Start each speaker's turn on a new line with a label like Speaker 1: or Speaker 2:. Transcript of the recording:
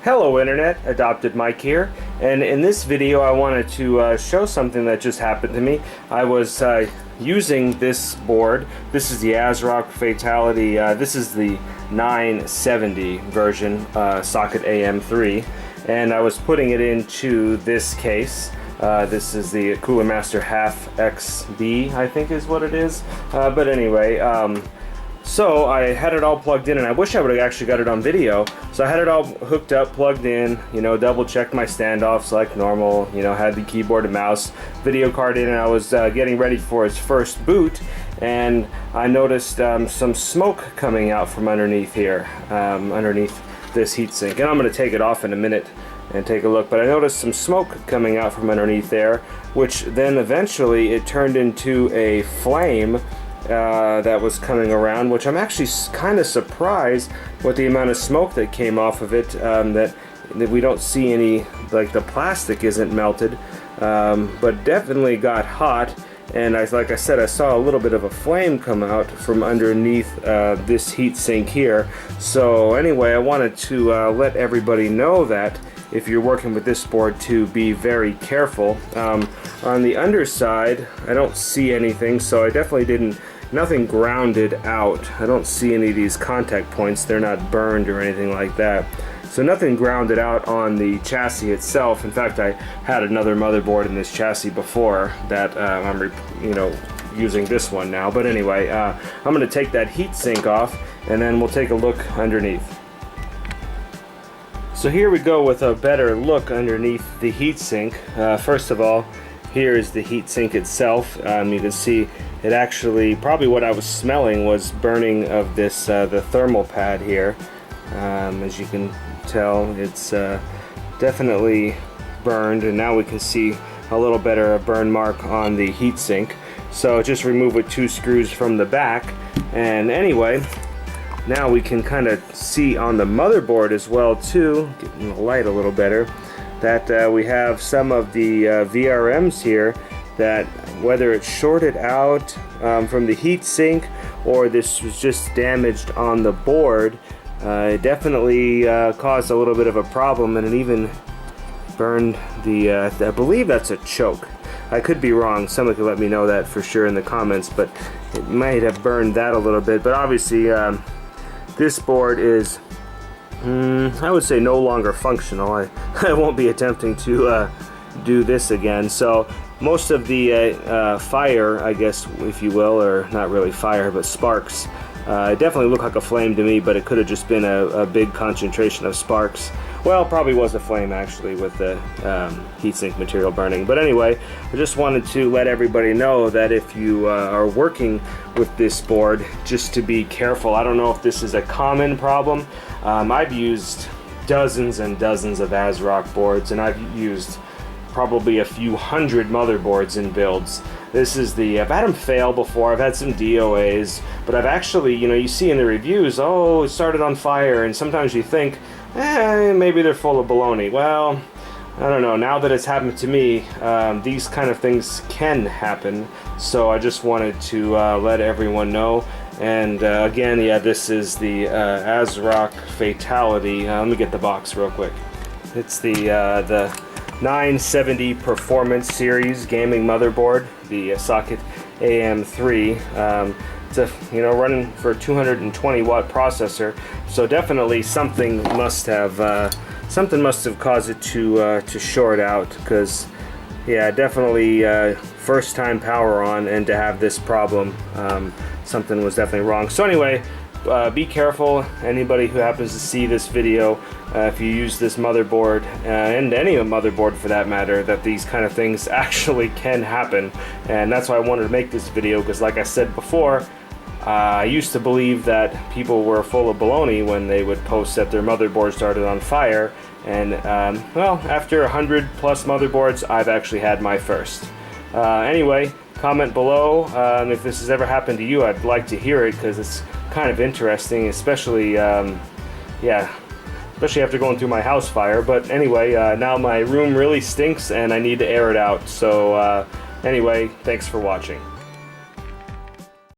Speaker 1: Hello Internet, AdoptedMike here, and in this video I wanted to show something that just happened to me. I was using this board. This is the ASRock Fatality. This is the 970 version, socket AM3, and I was putting it into this case. This is the Cooler Master Half XB, I think is what it is. But anyway, so I had it all plugged in, and I wish I would have actually got it on video. So I had it all hooked up, plugged in, you know, double checked my standoffs like normal, you know, had the keyboard and mouse, video card in, and I was getting ready for its first boot, and I noticed some smoke coming out from underneath here, underneath this heatsink. And I'm going to take it off in a minute and take a look, but I noticed some smoke coming out from underneath there, which then eventually it turned into a flame that was coming around, which I'm actually kind of surprised with the amount of smoke that came off of it, that we don't see any, like the plastic isn't melted, but definitely got hot. And like I said, I saw a little bit of a flame come out from underneath this heat sink here. So anyway, I wanted to let everybody know that if you're working with this board, to be very careful. On the underside, I don't see anything, so I definitely nothing grounded out. I don't see any of these contact points. They're not burned or anything like that. So nothing grounded out on the chassis itself. In fact, I had another motherboard in this chassis before that I'm using this one now. But anyway, I'm going to take that heat sink off, and then we'll take a look underneath. So here we go with a better look underneath the heatsink. First of all, here is the heatsink itself. You can see it actually, probably what I was smelling was burning of this, the thermal pad here. As you can tell, it's definitely burned, and now we can see a little better burn mark on the heatsink. So just remove with 2 screws from the back, and anyway, now we can kind of see on the motherboard as well too, getting the light a little better, that we have some of the VRMs here that, whether it's shorted out from the heat sink or this was just damaged on the board, it definitely caused a little bit of a problem, and it even burned the, I believe that's a choke. I could be wrong. Someone could let me know that for sure in the comments, but it might have burned that a little bit. But obviously this board is, I would say, no longer functional. I won't be attempting to do this again. So most of the fire, I guess, if you will, or not really fire, but sparks, it definitely looked like a flame to me, but it could have just been a big concentration of sparks. Well, probably was a flame actually with the heatsink material burning. But anyway, I just wanted to let everybody know that if you are working with this board, just to be careful. I don't know if this is a common problem. I've used dozens and dozens of ASRock boards, and I've used probably a few hundred motherboards in builds. This is the, I've had them fail before, I've had some DOAs, but I've actually, you know, you see in the reviews, oh, it started on fire, and sometimes you think, maybe they're full of baloney. Well, I don't know, now that it's happened to me, these kind of things can happen, so I just wanted to let everyone know. And again, yeah, this is the ASRock Fatality. Let me get the box real quick. It's the 970 Performance Series gaming motherboard, the socket AM3. It's a, you know, running for a 220 watt processor, so definitely something must have caused it to short out, because yeah, definitely first time power on, and to have this problem, something was definitely wrong. So anyway, be careful, anybody who happens to see this video, if you use this motherboard, and any motherboard for that matter, that these kind of things actually can happen. And that's why I wanted to make this video, because like I said before, I used to believe that people were full of baloney when they would post that their motherboard started on fire, and well, after 100 plus motherboards, I've actually had my first. Anyway, comment below if this has ever happened to you. I'd like to hear it, because it's kind of interesting, especially yeah, especially after going through my house fire. But anyway, now my room really stinks and I need to air it out. So anyway, thanks for watching.